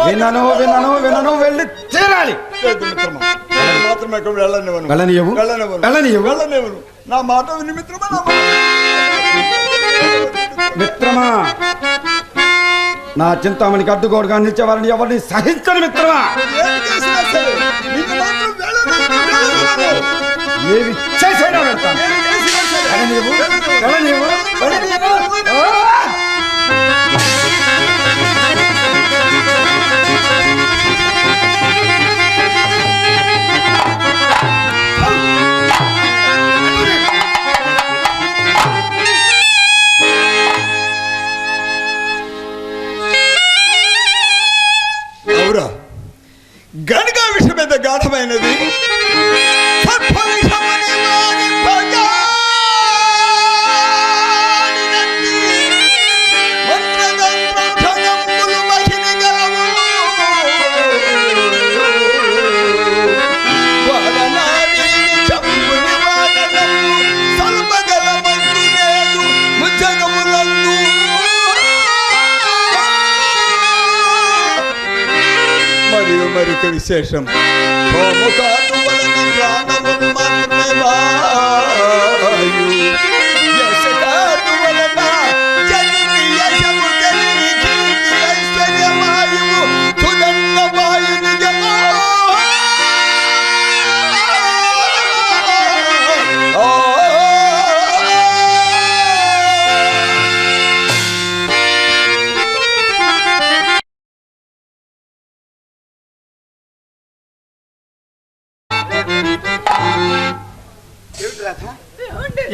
వినను వినను వినను వెళ్ళి చేరాలి. మాత్రమే వెళ్ళనివ్వను. వెళ్ళనివ్వు వెళ్ళనివ్వు వెళ్ళనివ్వను. నా మాట విని మిత్రమా. మిత్రమా, నా చింతామణికి అడ్డుకోడుగా నిలిచేవారిని ఎవరిని సహించను మిత్రమా. ఏవి చేసైనా వెళ్తాను. అవురా, గనుక విషయం ఎంత గాఢమైనది. మరొక విశేషం,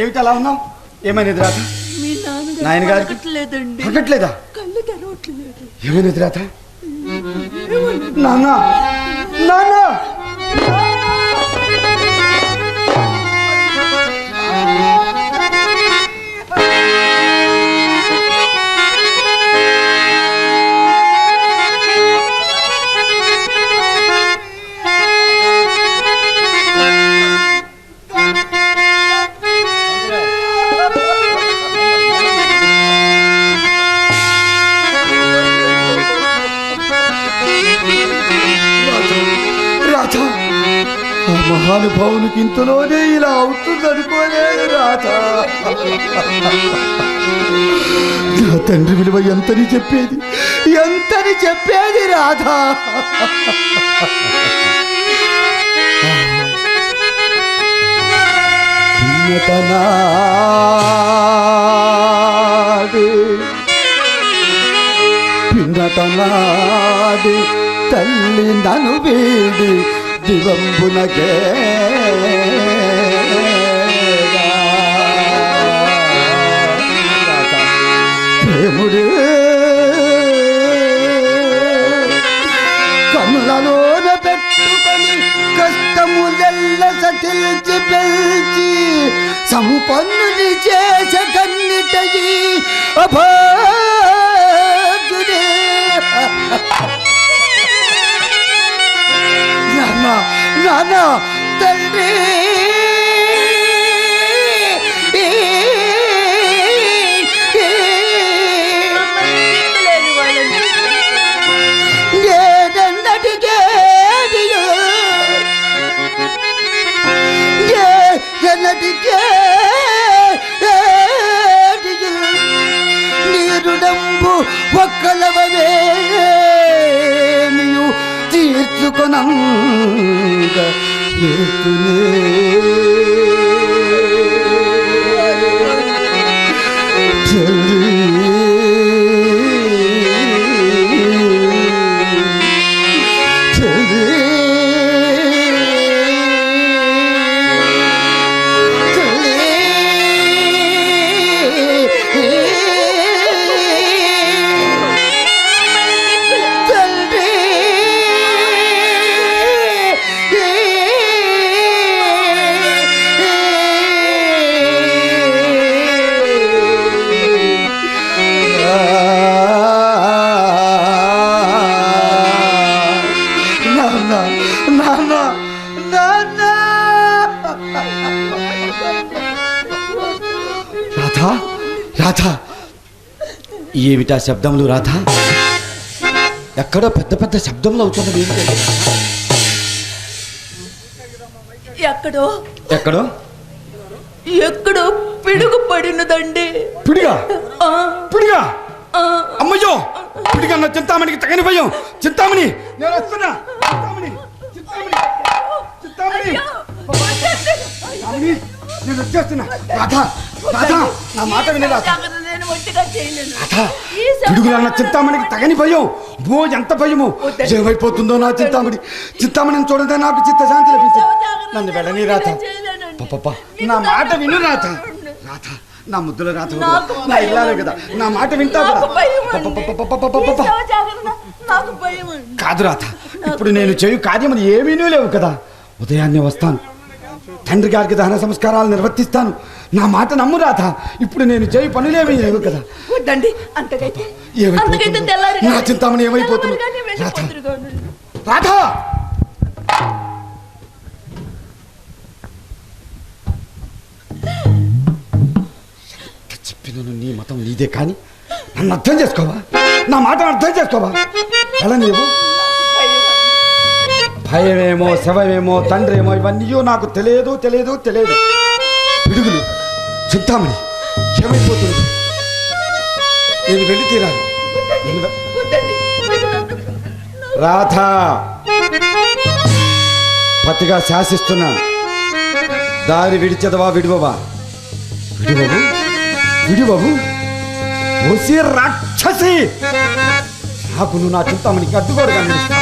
ఏమిటి అలా ఉన్నావు? ఏమైనది రాధ? నాయన గారికి తగ్గట్లేదా? ఏమైనది రాధ? నాన్న నాన్న మహానుభావునికి ఇంతలోనే ఇలా అవుతుందనుకోలేదు రాధా. నా తండ్రి విలువ ఎంతని చెప్పేది రాధా. పిన్నతనాడు తల్లి నను వీడి దివంబునకే ప్రేముడే కనులలోన పెట్టుకొని కష్టములెల్ల సటిల్చి పెంచి సంపన్నుని చేసే కన్నిటయి అభాగ్యుడే. నాన్న తండ్రి నీరుడంబు ఒక్కలవే నీయు తీర్చుకొనంగ రాధా, ఏమిటా శబ్దములు రాధా? ఎక్కడో పెద్ద పెద్ద శబ్దంలో అవుతున్నది ఏంటి? ఎక్కడో ఎక్కడో ఎక్కడో పిడుగు పడినదండి. పిడిగా ఆ, పిడిగా ఆ. అమ్మయ్యో పిడిగా నా చింతామణికి తగని భయం. చింతామణి నేను వస్తున్నా. చింతామణి చింతామణి చింతామణి అయ్యో, వద్దండి. చింతామణి నేను వచ్చేస్తున్నా. రాధా రాధా నా మాట విని రాధా. జాగ్రత్త, నేను ఒంటిగా చేయలేను. రాధా ఈ శబ్దం- పిడుగులు అన్న చింతామణికి తగని భయం. ఓ ఎంత భయము. వద్దండి. ఏమైపోతుందో నా చింతామణి. చింతామణిని చూడదే నాకు చిత్తశాంతి లభించింది. నన్ను వెళ్ళని రాధ. చేయలేనండి. పాప నా మాట విను రాధ. రాధ నా ముద్దుల రాధ నాకు నా ఇల్లాలే కదా నా మాట వింటావు నాకు భయం కదా. అండి. పపపపపపపపప. ఈ శవ జాగ్రత్త, నాకు భయం అండి. కాదు రాధ ఇప్పుడు నేను చేయు కార్యములు ఏమీ లేవు కదా. ఉదయాన్నే వస్తాను, తండ్రి గారికి దహన సంస్కారాలు నిర్వర్తిస్తాను. నా మాట నమ్ము రాధ. ఇప్పుడు నేను చేయు పనులేమీ లేవు కదా. వద్దండి, అంతకైతే ఏమైపోతుందో? అంతకైతే తెల్లారి నా చింతామణి ఏమైపోతుందో? రాధ రాధ చెప్పినను నీ మతం నీదే కానీ నన్ను అర్థం చేసుకోవా? నా మాటను అర్థం చేసుకోవా? అలా నీవు భయమేమో శవమేమో తండ్రేమో ఇవన్నీ నాకు తెలియదు తెలియదు తెలియదు. పిడుగులు చింతామణి ఏమైపోతుంది? నేను వెళ్ళి తీరాలి. రాధా పతిగా శాసిస్తున్నాను. దారి విడిచెదవా విడివవా? విడివవు విడివవు ఓసి రాక్షసి. నాకును నా చింతామణికి అడ్డుకోరుగా నిలుస్తావా?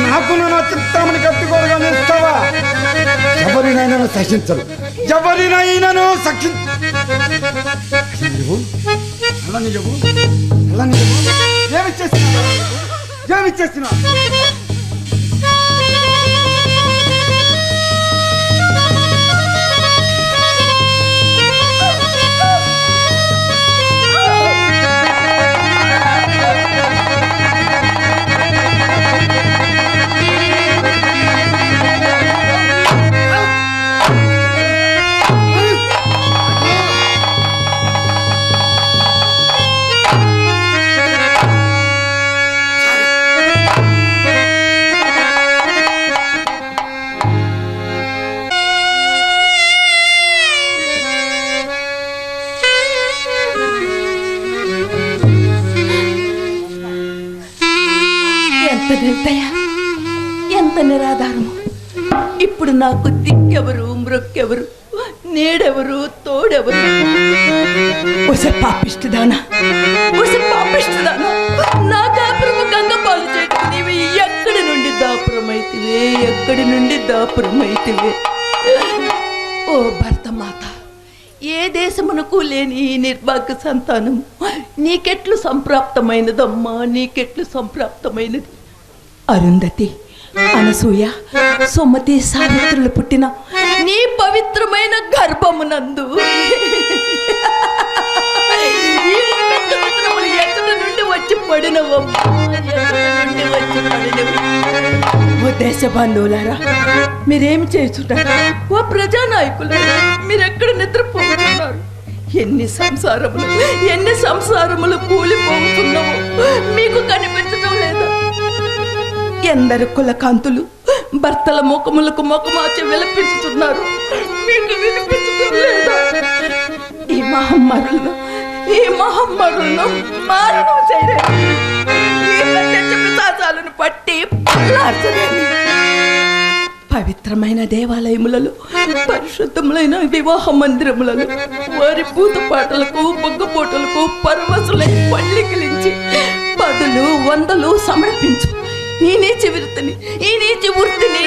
నాకును నా చింతామణికి అడ్డుకోరుగా నిలుస్తావా? ఎవరినైనా సహించరు, ఎవరినైనాను అలా నిజము అలా నిజము. ఏమి చేస్తున్నా ఏమి చేస్తున్నా? ఎంత నిర్దయ, ఎంత నిరాధారము. ఇప్పుడు నాకు దిక్కెవరు, మృక్కెవరు, నీడెవరు, తోడెవరు? ఒసే పాపిష్టిదానా, ఒసే పాపిష్టిదానా, నా కాపురము గంగపాలు చేయటం నీవు ఎక్కడి నుండి దాపురమైతివే, ఎక్కడి నుండి దాపురమైతివే? ఓ భర్తమాత, ఏ దేశమునకు లేని ఈ నిర్భాగ్య సంతానం నీకెట్లు సంప్రాప్తమైనదమ్మా, నీకెట్లు సంప్రాప్తమైనది? అరుంధతి, అనసూయ, సుమతి, సావిత్రులు పుట్టిన నీ పవిత్రమైన గర్భమునందు ఈ పితృపుత్రములు ఎక్కడి నుండి వచ్చి పడినవమ్మా, ఎక్కడి నుండి వచ్చి పడినవి? ఓ దేశ బంధువులారా, మీరేమి చేస్తున్నారు? ఓ ప్రజానాయకులారా, మీరెక్కడ నిద్రపోతున్నారు? ఎన్ని సంసారములు కూలిపోతున్నావో మీకు కనిపించటం లేదా? ఎందరు కులకాంతులు భర్తల ముఖములకు ముఖమాచి విలపించుతున్నారు, మీకు వినిపించటం లేదా? ఈ మహమ్మారులను మారణం చేయలేదు, ఈ ప్రత్యక్ష పిశాచాలను పట్టి పల్లార్చలేదు. పవిత్రమైన దేవాలయములలో, పరిశుద్ధములైన వివాహ మందిరములలో వారి పూతపాటలకు, బొగ్గపోటలకు పరవశులై పళ్ళికిలించి 10, 100 సమర్పించు. ఈ నీచి వృత్తిని